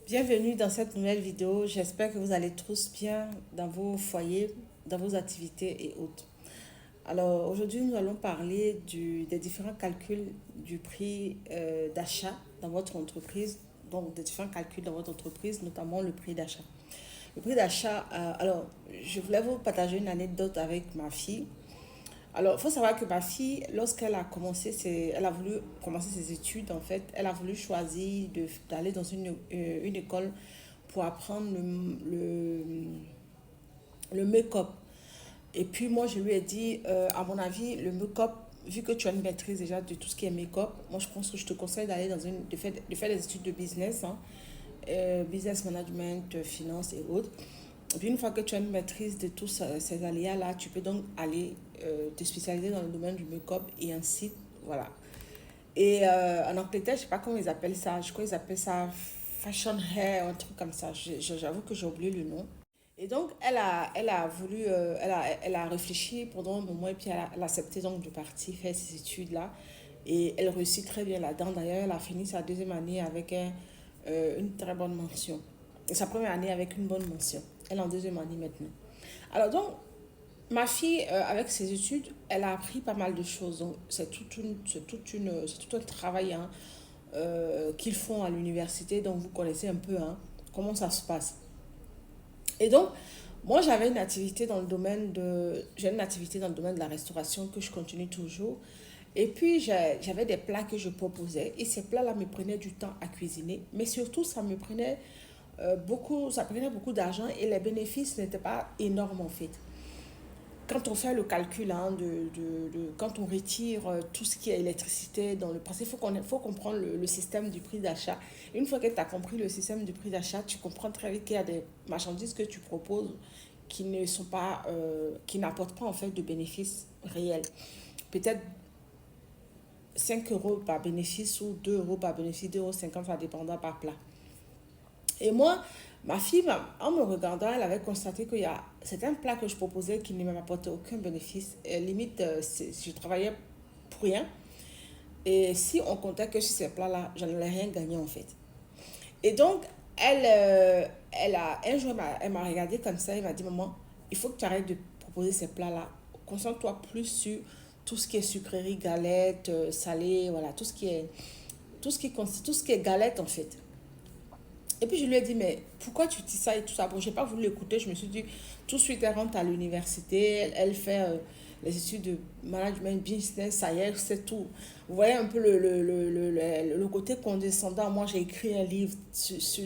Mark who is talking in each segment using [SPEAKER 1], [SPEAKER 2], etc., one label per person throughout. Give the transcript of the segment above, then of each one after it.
[SPEAKER 1] Bienvenue dans cette nouvelle vidéo. J'espère que vous allez tous bien dans vos foyers, dans vos activités et autres. Alors aujourd'hui, nous allons parler des différents calculs du prix d'achat dans votre entreprise, donc des différents calculs dans votre entreprise, notamment le prix d'achat. Le prix d'achat, je voulais vous partager une anecdote avec ma fille. Alors, il faut savoir que ma fille, lorsqu'elle a commencé elle a voulu commencer ses études, en fait, elle a voulu choisir d'aller dans une école pour apprendre le make-up. Et puis, moi, je lui ai dit, à mon avis, le make-up, vu que tu as une maîtrise déjà de tout ce qui est make-up, moi, je pense que je te conseille de faire des études de business, hein, business management, finance et autres. Et puis une fois que tu as une maîtrise de tous ces aléas-là, tu peux donc aller te spécialiser dans le domaine du make-up et ainsi, voilà. Et en Angleterre, je sais pas comment ils appellent ça, je crois qu'ils appellent ça fashion hair, un truc comme ça. J'avoue que j'ai oublié le nom. Et donc, elle a voulu, elle a réfléchi pendant un moment et puis elle a accepté donc de partir faire ses études-là. Et elle réussit très bien là-dedans. D'ailleurs, elle a fini sa deuxième année avec une très bonne mention. Et sa première année avec une bonne mention. Elle est en deuxième année maintenant. Alors donc, ma fille, avec ses études, elle a appris pas mal de choses. Donc, c'est tout un travail hein, qu'ils font à l'université. Donc, vous connaissez un peu hein, comment ça se passe. Et donc, moi, j'ai une activité dans le domaine de la restauration que je continue toujours. Et puis, j'avais des plats que je proposais. Et ces plats-là me prenaient du temps à cuisiner. Mais surtout, ça prenait beaucoup d'argent et les bénéfices n'étaient pas énormes en fait. Quand on fait le calcul, hein, quand on retire tout ce qui est électricité dans le passé, faut comprendre le système du prix d'achat. Une fois que tu as compris le système du prix d'achat, tu comprends très vite qu'il y a des marchandises que tu proposes qui n'apportent pas en fait de bénéfices réels. Peut-être 5 euros par bénéfice ou 2 euros par bénéfice, 2,50 €, ça dépendra par plat. Et moi, ma fille, en me regardant, elle avait constaté c'était un plat que je proposais qui ne m'apportait aucun bénéfice. Et limite, je travaillais pour rien. Et si on comptait que sur ces plats-là, je n'allais rien gagner en fait. Et donc, un jour, elle m'a regardé comme ça, elle m'a dit, maman, il faut que tu arrêtes de proposer ces plats-là. Concentre-toi plus sur tout ce qui est sucrerie, galette, salé, voilà, tout ce qui est galette en fait. Et puis je lui ai dit, mais pourquoi tu dis ça et tout ça? Bon, j'ai pas voulu l'écouter. Je me suis dit, tout de suite, elle rentre à l'université. Elle fait les études de management business, ça y est, c'est tout. Vous voyez un peu le côté condescendant. Moi, j'ai écrit un livre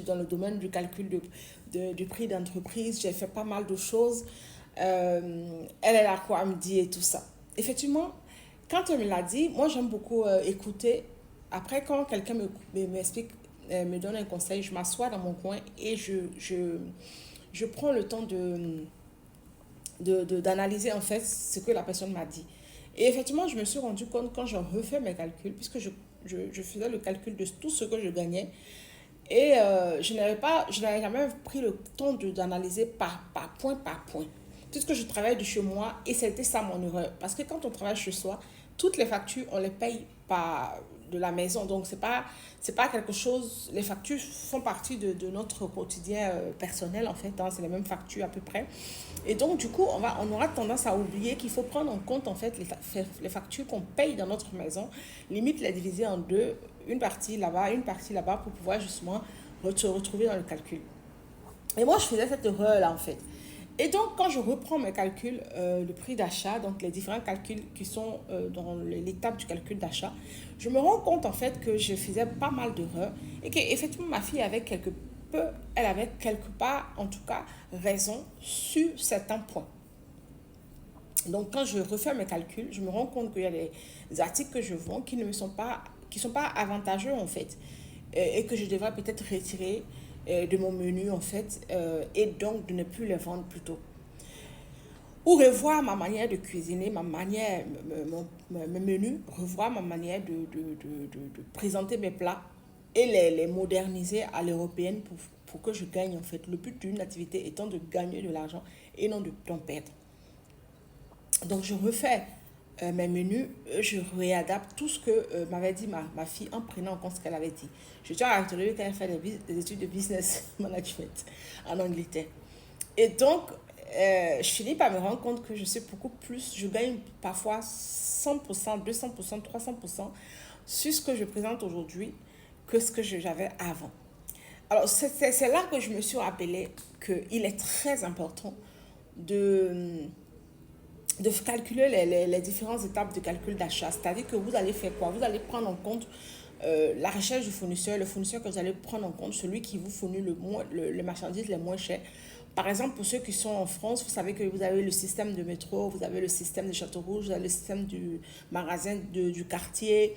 [SPEAKER 1] dans le domaine du calcul du prix d'entreprise. J'ai fait pas mal de choses. Elle a quoi à me dire et tout ça. Effectivement, quand elle me l'a dit, moi, j'aime beaucoup écouter. Après, quand quelqu'un m'explique me donne un conseil, je m'assois dans mon coin et je prends le temps d'analyser en fait ce que la personne m'a dit. Et effectivement, je me suis rendu compte quand je refais mes calculs, puisque je faisais le calcul de tout ce que je gagnais, et je n'avais jamais pris le temps d'analyser par point. Puisque je travaille de chez moi et c'était ça mon erreur. Parce que quand on travaille chez soi, toutes les factures, on les paye par de la maison. Donc, c'est pas quelque chose. Les factures font partie de notre quotidien personnel, en fait. Hein, c'est les mêmes factures à peu près. Et donc, du coup, on aura tendance à oublier qu'il faut prendre en compte, en fait, les factures qu'on paye dans notre maison. Limite, les diviser en deux. Une partie là-bas pour pouvoir justement se retrouver dans le calcul. Et moi, je faisais cette erreur-là, en fait. Et donc, quand je reprends mes calculs, le prix d'achat, donc les différents calculs qui sont dans l'étape du calcul d'achat, je me rends compte en fait que je faisais pas mal d'erreurs et qu'effectivement ma fille elle avait quelque part en tout cas raison sur certains points. Donc, quand je refais mes calculs, je me rends compte qu'il y a des articles que je vends qui sont pas avantageux en fait et que je devrais peut-être retirer de mon menu en fait et donc de ne plus les vendre plus tôt. Ou revoir ma manière de cuisiner, mes menus, revoir ma manière de présenter mes plats et les moderniser à l'européenne pour que je gagne en fait. Le but d'une activité étant de gagner de l'argent et non d'en perdre. Donc je refais mes menus, je réadapte tout ce que m'avait dit ma fille en prenant en compte ce qu'elle avait dit. Je tiens à rappeler qu'elle fait des études de business management en Angleterre. Et donc, je finis par me rendre compte que je sais beaucoup plus, je gagne parfois 100%, 200%, 300% sur ce que je présente aujourd'hui que ce que j'avais avant. Alors, c'est là que je me suis rappelé qu'il est très important de, de calculer les différentes étapes de calcul d'achat. C'est-à-dire que vous allez faire quoi? Vous allez prendre en compte la recherche du fournisseur, le fournisseur que vous allez prendre en compte, celui qui vous fournit les marchandises les moins chères. Par exemple, pour ceux qui sont en France, vous savez que vous avez le système de métro, vous avez le système de Château-Rouge, vous avez le système du magasin du quartier.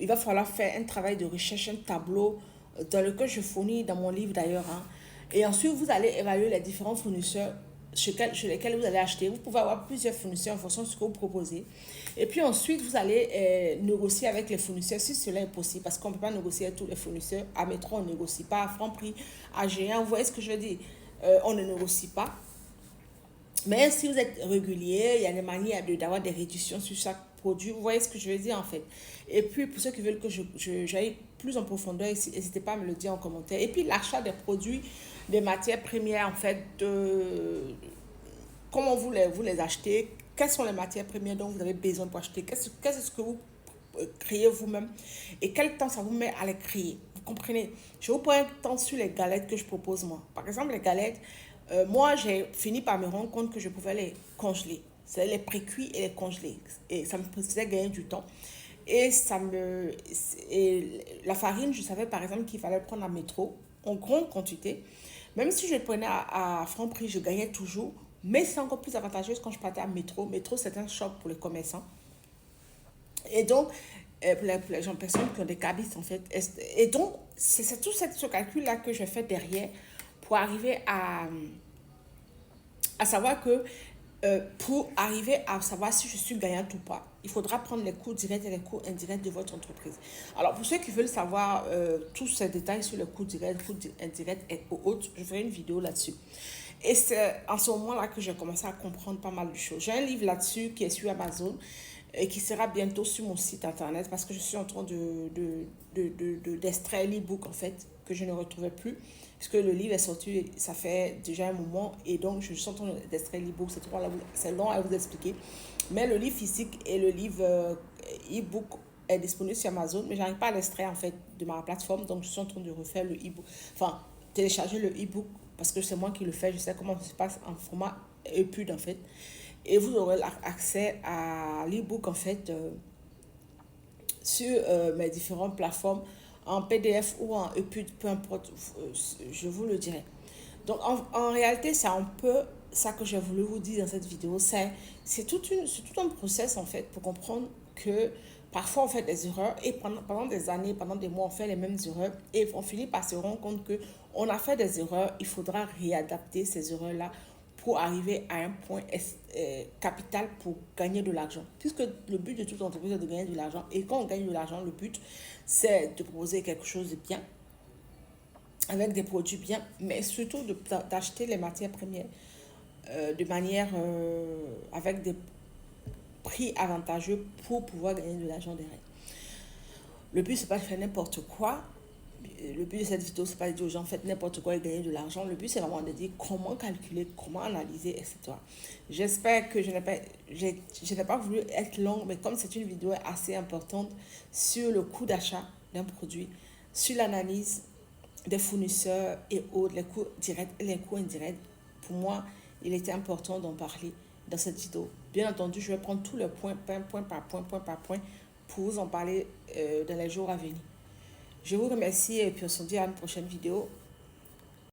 [SPEAKER 1] Il va falloir faire un travail de recherche, un tableau dans lequel je fournis dans mon livre d'ailleurs. Hein. Et ensuite, vous allez évaluer les différents fournisseurs chez lesquels vous allez acheter. Vous pouvez avoir plusieurs fournisseurs en fonction de ce que vous proposez. Et puis ensuite, vous allez négocier avec les fournisseurs si cela est possible. Parce qu'on ne peut pas négocier avec tous les fournisseurs. À Métro, on ne négocie pas. À Franprix, à Géant, vous voyez ce que je veux dire? On ne négocie pas. Mais si vous êtes régulier, il y a des manières d'avoir des réductions sur chaque produit. Vous voyez ce que je veux dire en fait. Et puis pour ceux qui veulent que j'aille plus en profondeur, n'hésitez pas à me le dire en commentaire. Et puis l'achat des produits, des matières premières en fait, comment vous les achetez, quelles sont les matières premières dont vous avez besoin pour acheter, qu'est-ce que vous créez vous-même et quel temps ça vous met à les créer. Vous comprenez? Je vous prends un temps sur les galettes que je propose moi. Par exemple, les galettes, moi j'ai fini par me rendre compte que je pouvais les congeler. C'est les pré-cuits et les congeler. Et ça me faisait gagner du temps. Et la farine, je savais par exemple qu'il fallait prendre à métro en grande quantité. Même si je le prenais à Franprix, je gagnais toujours. Mais c'est encore plus avantageux quand je partais à métro. Métro, c'est un shop pour les commerçants. Et donc, pour les gens, personnes qui ont des cabis, en fait. Et donc, c'est tout ce calcul-là que je fais derrière pour arriver à savoir que, pour arriver à savoir si je suis gagnante ou pas, il faudra prendre les coûts directs et les coûts indirects de votre entreprise. Alors, pour ceux qui veulent savoir tous ces détails sur les coûts directs, coûts indirects et autres, je ferai une vidéo là-dessus. Et c'est en ce moment-là que j'ai commencé à comprendre pas mal de choses. J'ai un livre là-dessus qui est sur Amazon et qui sera bientôt sur mon site internet parce que je suis en train d'extraire l'e-book en fait, que je ne retrouvais plus. Puisque le livre est sorti, ça fait déjà un moment et donc je suis en train d'extraire l'e-book. C'est long à vous expliquer. Mais le livre physique et le livre e-book est disponible sur Amazon, mais j'arrive pas à l'extraire en fait de ma plateforme, donc je suis en train de refaire le e-book. Enfin, télécharger le e-book parce que c'est moi qui le fais, je sais comment ça se passe en format EPUB en fait. Et vous aurez accès à l'e-book en fait sur mes différentes plateformes en PDF ou en EPUB, peu importe, je vous le dirai. Donc en réalité, c'est un peu ça que j'ai voulu vous dire dans cette vidéo. C'est tout un process en fait pour comprendre que parfois on fait des erreurs et pendant des années, pendant des mois, on fait les mêmes erreurs et on finit par se rendre compte que on a fait des erreurs, il faudra réadapter ces erreurs-là pour arriver à un point capital pour gagner de l'argent. Puisque le but de toute entreprise est de gagner de l'argent. Et quand on gagne de l'argent, le but, c'est de proposer quelque chose de bien, avec des produits bien, mais surtout d'acheter les matières premières de manière avec des prix avantageux pour pouvoir gagner de l'argent derrière. Le but, c'est pas de faire n'importe quoi. Le but de cette vidéo, c'est pas de dire aux gens faites n'importe quoi et gagner de l'argent. Le but, c'est vraiment de dire comment calculer, comment analyser, etc. J'espère que je n'ai pas voulu être longue, mais comme c'est une vidéo assez importante sur le coût d'achat d'un produit, sur l'analyse des fournisseurs et autres, les coûts directs et les coûts indirects, pour moi, il était important d'en parler dans cette vidéo. Bien entendu, je vais prendre tous les points, point par point, pour vous en parler dans les jours à venir. Je vous remercie et puis on se dit à une prochaine vidéo.